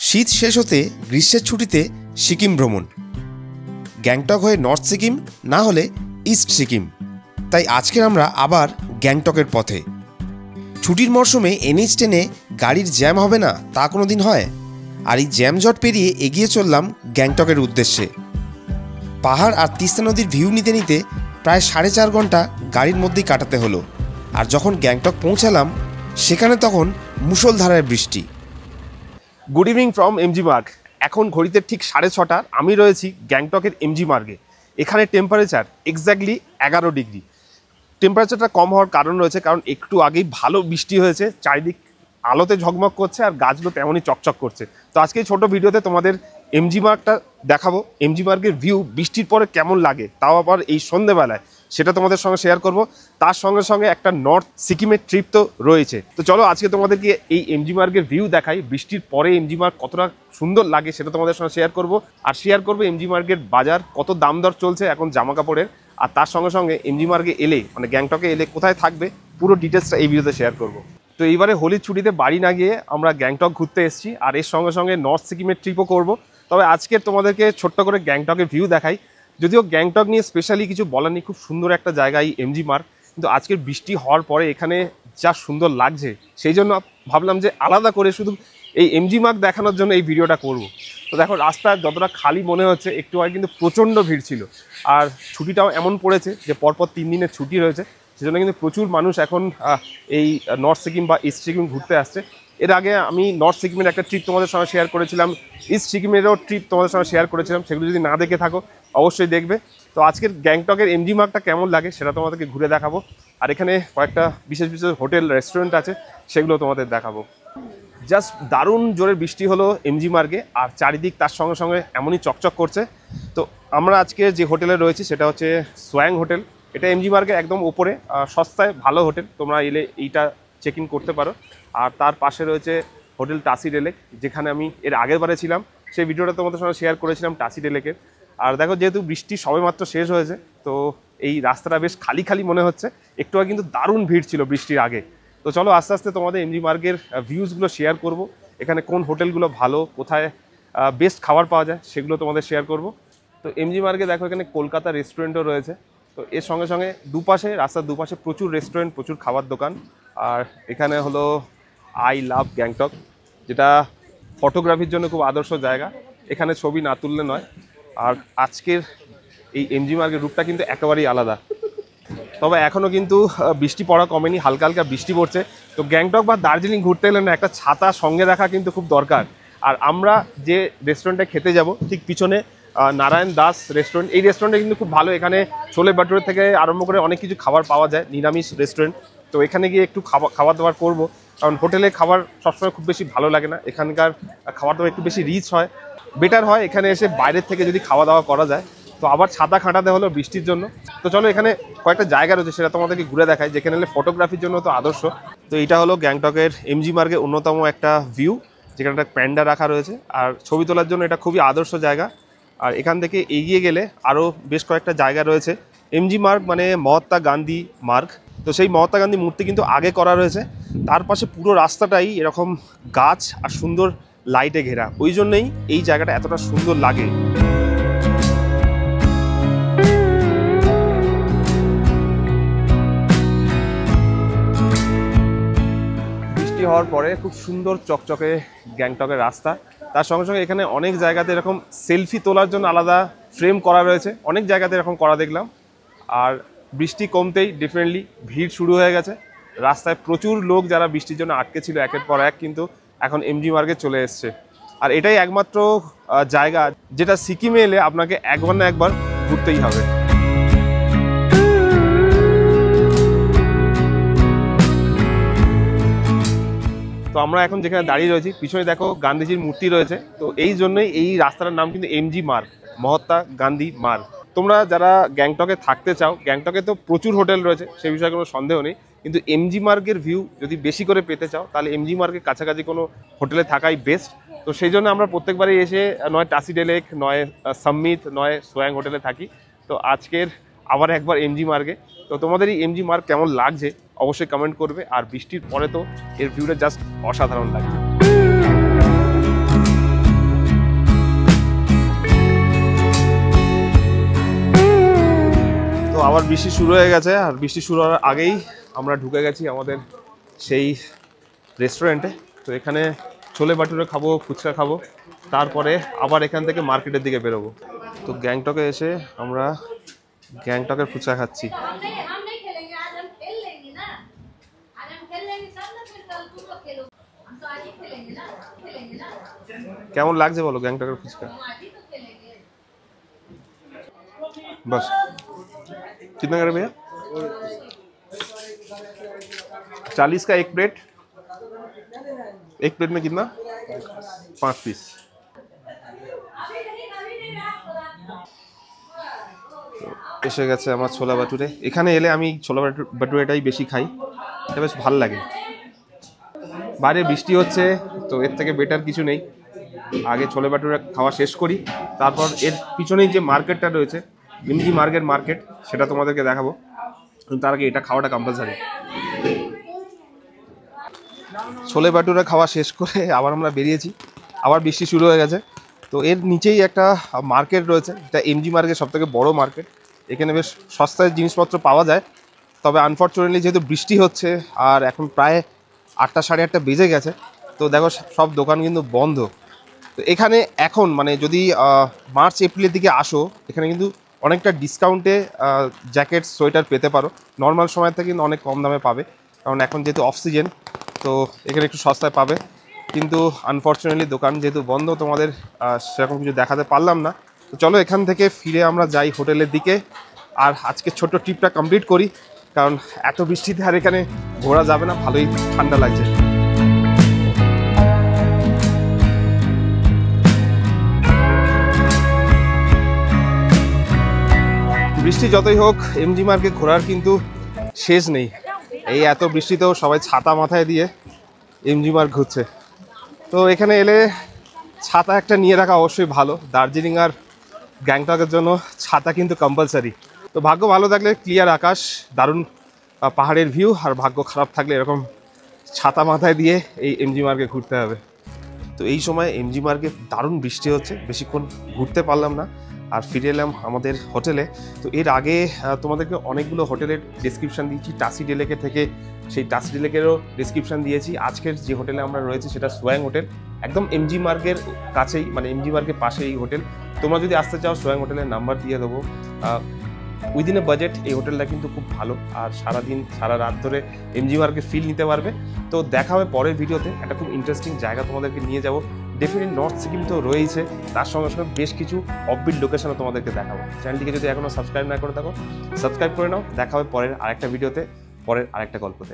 শীত শেষ হতে গ্রীষ্মের ছুটিতে সিকিম ভ্রমণ। গ্যাংটক হয়ে নর্থ সিকিম, না হলে ইস্ট সিকিম। তাই আজকের আমরা আবার গ্যাংটকের পথে। ছুটির মরশুমে NH10 গাড়ির জ্যাম হবে না তা কোনো দিন হয়? আর এই জ্যামজট পেরিয়ে এগিয়ে চললাম গ্যাংটকের উদ্দেশ্যে। পাহাড় আর তিস্তা নদীর ভিউ নিতে নিতে প্রায় 4.5 ঘন্টা গাড়ির মধ্যেই কাটাতে হলো। আর যখন গ্যাংটক পৌঁছালাম সেখানে তখন মুষলধারায় বৃষ্টি। গুড ইভিনিং ফ্রম MG মার্গ। এখন ঘড়িতে ঠিক 6:30। আমি রয়েছি গ্যাংটকের MG মার্গে। এখানে টেম্পারেচার এক্স্যাক্টলি 11 ডিগ্রি। টেম্পারেচারটা কম হওয়ার কারণ রয়েছে, কারণ একটু আগেই ভালো বৃষ্টি হয়েছে, চারিদিক আলোতে ঝকমক করছে আর গাছগুলো তেমনই চকচক করছে। তো আজকে এই ছোটো ভিডিওতে তোমাদের MG মার্গটা দেখাবো। MG মার্গের ভিউ বৃষ্টির পরে কেমন লাগে, তাও আবার এই সন্ধ্যেবেলায়, সেটা তোমাদের সঙ্গে শেয়ার করব। তার সঙ্গে সঙ্গে একটা নর্থ সিকিমের ট্রিপ তো রয়েছে। তো চলো আজকে তোমাদেরকে এই MG মার্গের ভিউ দেখাই। বৃষ্টির পরে MG মার্গ কতটা সুন্দর লাগে সেটা তোমাদের সঙ্গে শেয়ার করব। আর শেয়ার করবো MG মার্গের বাজার, কত দাম দর চলছে এখন জামা কাপড়ের। আর তার সঙ্গে সঙ্গে MG মার্গে এলে, মানে গ্যাংটকে এলে কোথায় থাকবে, পুরো ডিটেলসটা এই ভিডিওতে শেয়ার করব। তো এইবারে হোলির ছুটিতে বাড়ি না গিয়ে আমরা গ্যাংটক ঘুরতে এসেছি, আর এর সঙ্গে সঙ্গে নর্থ সিকিমের ট্রিপও করব। তবে আজকে তোমাদেরকে ছোট্ট করে গ্যাংটকের ভিউ দেখাই। যদিও গ্যাংটক নিয়ে স্পেশালি কিছু বলার নেই, খুব সুন্দর একটা জায়গা এই MG মার্গ। কিন্তু আজকের বৃষ্টি হওয়ার পরে এখানে যা সুন্দর লাগছে, সেই জন্য ভাবলাম যে আলাদা করে শুধু এই MG মার্গ দেখানোর জন্য এই ভিডিওটা করব। তো দেখো রাস্তা যতটা খালি মনে হচ্ছে, একটু আগে কিন্তু প্রচণ্ড ভিড় ছিল। আর ছুটিটাও এমন পড়েছে যে পরপর 3 দিনের ছুটি রয়েছে, সেজন্য কিন্তু প্রচুর মানুষ এখন এই নর্থ সিকিম বা ইস্ট সিকিম ঘুরতে আসছে। এর আগে আমি নর্থ সিকিমের একটা ট্রিপ তোমাদের সঙ্গে শেয়ার করেছিলাম, ইস্ট সিকিমেরও ট্রিপ তোমাদের সঙ্গে শেয়ার করেছিলাম, সেগুলো যদি না দেখে থাকো অবশ্যই দেখবে। তো আজকের গ্যাংটকের MG মার্গটা কেমন লাগে সেটা তোমাদেরকে ঘুরে দেখাবো। আর এখানে কয়েকটা বিশেষ বিশেষ হোটেল রেস্টুরেন্ট আছে, সেগুলো তোমাদের দেখাবো। জাস্ট দারুণ জোরে বৃষ্টি হলো MG মার্গে, আর চারিদিক তার সঙ্গে সঙ্গে এমনই চকচক করছে। তো আমরা আজকে যে হোটেলে রয়েছি সেটা হচ্ছে সোয়াং হোটেল। এটা MG মার্গে একদম ওপরে, সস্তায় ভালো হোটেল। তোমরা এলে এইটা চেক ইন করতে পারো। আর তার পাশে রয়েছে হোটেল টাসি ডেলেক, যেখানে আমি এর আগের বারে ছিলাম, সেই ভিডিওটা তোমাদের সঙ্গে শেয়ার করেছিলাম টাসি ডেলেকের। আর দেখো যেহেতু বৃষ্টি সবেমাত্র শেষ হয়েছে, তো এই রাস্তাটা বেশ খালি খালি মনে হচ্ছে। একটু আগে কিন্তু দারুণ ভিড় ছিল বৃষ্টির আগে। তো চলো আস্তে আস্তে তোমাদের MG মার্গের ভিউজগুলো শেয়ার করব। এখানে কোন হোটেলগুলো ভালো, কোথায় বেস্ট খাবার পাওয়া যায়, সেগুলো তোমাদের শেয়ার করব। তো MG মার্গে দেখো এখানে কলকাতা রেস্টুরেন্টও রয়েছে। তো এর সঙ্গে সঙ্গে দুপাশে, রাস্তার দুপাশে প্রচুর রেস্টুরেন্ট, প্রচুর খাবার দোকান। আর এখানে হলো আই লাভ গ্যাংটক, যেটা ফটোগ্রাফির জন্য খুব আদর্শ জায়গা। এখানে ছবি না তুললে নয়। আর আজকের এই MG মার্গের রূপটা কিন্তু একেবারেই আলাদা। তবে এখনও কিন্তু বৃষ্টি পড়া কমেনি, হালকা হালকা বৃষ্টি পড়ছে। তো গ্যাংটক বা দার্জিলিং ঘুরতে এলে না, একটা ছাতা সঙ্গে রাখা কিন্তু খুব দরকার। আর আমরা যে রেস্টুরেন্টে খেতে যাব, ঠিক পিছনে নারায়ণ দাস রেস্টুরেন্ট। এই রেস্টুরেন্টে কিন্তু খুব ভালো, এখানে ছোলে বাটুরে থেকে আরম্ভ করে অনেক কিছু খাবার পাওয়া যায়, নিরামিষ রেস্টুরেন্ট। তো এখানে গিয়ে একটু খাবার দাবার করবো, কারণ হোটেলে খাবার সবসময় খুব বেশি ভালো লাগে না। এখানকার খাবার দাবার একটু বেশি রিচ হয়, বেটার হয়। এখানে এসে বাইরের থেকে যদি খাওয়া দাওয়া করা যায়, তো আবার ছাতা খাটাতে হলো বৃষ্টির জন্য। তো চলো এখানে কয়েকটা জায়গা রয়েছে, সেটা তোমাদেরকে ঘুরে দেখায়, যেখানে এলে ফটোগ্রাফির জন্য তো আদর্শ। তো এইটা হলো গ্যাংটকের MG মার্গের অন্যতম একটা ভিউ, যেখানে একটা প্যান্ডা রাখা রয়েছে। আর ছবি তোলার জন্য এটা খুবই আদর্শ জায়গা। আর এখান থেকে এগিয়ে গেলে আরও বেশ কয়েকটা জায়গা রয়েছে। MG মার্গ মানে মহাত্মা গান্ধী মার্গ। তো সেই মহাত্মা গান্ধী মূর্তি কিন্তু আগে করা রয়েছে। তার পাশে পুরো রাস্তাটাই এরকম গাছ আর সুন্দর লাইটে ঘেরা, ওই জন্যই এই জায়গাটা এতটা সুন্দর লাগে। বৃষ্টি হওয়ার পরে খুব সুন্দর চকচকে গ্যাংটকের রাস্তা। তার সঙ্গে সঙ্গে এখানে অনেক জায়গাতে এরকম সেলফি তোলার জন্য আলাদা ফ্রেম করা রয়েছে, অনেক জায়গাতে এরকম করা দেখলাম। আর বৃষ্টি কমতেই ডেফিনেটলি ভিড় শুরু হয়ে গেছে। রাস্তায় প্রচুর লোক যারা বৃষ্টির জন্য আটকে ছিল একের পর এক, কিন্তু এখন MG মার্গে চলে এসছে। আর এটাই একমাত্র জায়গা যেটা সিকিমে এলে আপনাকে একবার না একবার ঘুরতেই হবে। তো আমরা এখন যেখানে দাঁড়িয়ে রয়েছি, পিছনে দেখো গান্ধীজির মূর্তি রয়েছে। তো এই জন্যই এই রাস্তাটার নাম কিন্তু MG মার্গ, মহাত্মা গান্ধী মার্গ। তোমরা যারা গ্যাংটকে থাকতে চাও, গ্যাংটকে তো প্রচুর হোটেল রয়েছে, সে বিষয়ে কোনো সন্দেহ নেই। কিন্তু MG মার্গের ভিউ যদি বেশি করে পেতে চাও, তাহলে MG মার্গের কাছাকাছি কোনো হোটেলে থাকাই বেস্ট। তো সেই জন্য আমরা প্রত্যেকবারই এসে নয় টাসি ডেলেক, নয় সাম্মিত, নয় সোয়াং হোটেলে থাকি। তো আজকের আবার একবার MG মার্গে। তো তোমাদের এই MG মার্গ কেমন লাগছে অবশ্যই কমেন্ট করবে। আর বৃষ্টির পরে তো এর ভিউটা জাস্ট অসাধারণ লাগছে। আবার বৃষ্টি শুরু হয়ে গেছে, আর বৃষ্টি শুরু হওয়ার আগেই আমরা ঢুকে গেছি আমাদের সেই রেস্টুরেন্টে। তো এখানে ছোলে বাটুরে খাবো, ফুচকা খাবো, তারপরে আবার এখান থেকে মার্কেটের দিকে বেরোবো। তো গ্যাংটকে এসে আমরা গ্যাংটকের ফুচকা খাচ্ছি। কেমন লাগছে বলো গ্যাংটকের ফুচকা? बस कितना कर भैया? 40 का एक प्लेट। एक प्लेट में कितना? 5 पीस। এসে গেছে আমার ছোলা বাটুরে। এখানে এলে আমি ছোলা বাটুরেটাই বেশি খাই, এটা বেশ ভালো লাগে। বাইরে বৃষ্টি হচ্ছে, তো এর থেকে বেটার কিছু নেই। আগে ছোলে বাটুরে খাওয়া শেষ করি, তারপর এর পিছনেই যে মার্কেটটা রয়েছে এমজি মার্কেট, সেটা তোমাদেরকে দেখাবো। তার আগে এটা খাওয়াটা কম্পালসারি। ছোলে বাটুরা খাওয়া শেষ করে আবার আমরা বেরিয়েছি, আবার বৃষ্টি শুরু হয়ে গেছে। তো এর নিচেই একটা মার্কেট রয়েছে, এটা এমজি মার্কেট, সব থেকে বড়ো মার্কেট। এখানে বেশ সস্তায় জিনিসপত্র পাওয়া যায়, তবে আনফর্চুনেটলি যেহেতু বৃষ্টি হচ্ছে আর এখন প্রায় 8টা সাড়ে 8টা বেজে গেছে, তো দেখো সব দোকান কিন্তু বন্ধ। তো এখানে এখন মানে যদি মার্চ এপ্রিলের দিকে আসো, এখানে কিন্তু অনেকটা ডিসকাউন্টে জ্যাকেট সোয়েটার পেতে পারো। নর্মাল সময় থেকে কিন্তু অনেক কম দামে পাবে, কারণ এখন যেহেতু অফ সিজন, তো এখানে একটু সস্তায় পাবে। কিন্তু আনফর্চুনেটলি দোকান যেহেতু বন্ধ, তোমাদের সেরকম কিছু দেখাতে পারলাম না। তো চলো এখান থেকে ফিরে আমরা যাই হোটেলের দিকে, আর আজকে ছোট্ট ট্রিপটা কমপ্লিট করি, কারণ এত বৃষ্টিতে আর এখানে ঘোরা যাবে না, ভালোই ঠান্ডা লাগছে। বৃষ্টি যতই হোক, এমজি মার্কেট ঘোরার কিন্তু শেষ নেই। এই এত বৃষ্টিতেও সবাই ছাতা মাথায় দিয়ে এমজি মার্ক ঘুরছে। তো এখানে এলে ছাতা একটা নিয়ে রাখা অবশ্যই ভালো। দার্জিলিং আর গ্যাংটকের জন্য ছাতা কিন্তু কম্পালসারি। তো ভাগ্য ভালো থাকলে ক্লিয়ার আকাশ, দারুণ পাহাড়ের ভিউ, আর ভাগ্য খারাপ থাকলে এরকম ছাতা মাথায় দিয়ে এই এমজি মার্কে ঘুরতে হবে। তো এই সময় এমজি মার্কে দারুণ বৃষ্টি হচ্ছে, বেশিক্ষণ ঘুরতে পারলাম না, আর ফিরে এলাম আমাদের হোটেলে। তো এর আগে তোমাদেরকে অনেকগুলো হোটেলের ডেসক্রিপশান দিয়েছি, টাসি ডেলেকে থেকে সেই টাসি ডেলেকেরও ডেসক্রিপশান দিয়েছি। আজকের যে হোটেলে আমরা রয়েছি সেটা সোয়াং হোটেল, একদম এমজি মার্গের কাছেই, মানে এমজি মার্গের পাশে এই হোটেল। তোমরা যদি আসতে চাও সোয়াং হোটেলের নাম্বার দিয়ে দেবো। উইদিন এ বাজেট এই হোটেলটা কিন্তু খুব ভালো, আর সারাদিন সারা রাত ধরে এমজি মার্গের ফিল নিতে পারবে। তো দেখা হবে পরের ভিডিওতে, একটা খুব ইন্টারেস্টিং জায়গা তোমাদেরকে নিয়ে যাবো। ডেফিনেটলি নর্থ সিকিম তো রয়েছে, তার সঙ্গে সঙ্গে বেশ কিছু অফবিট লোকেশনও তোমাদেরকে দেখাবো। চ্যানেলটিকে যদি এখনও সাবস্ক্রাইব না করে থাকো, সাবস্ক্রাইব করে নাও। দেখা হবে পরের আরেকটা ভিডিওতে, পরের আরেকটা গল্পতে।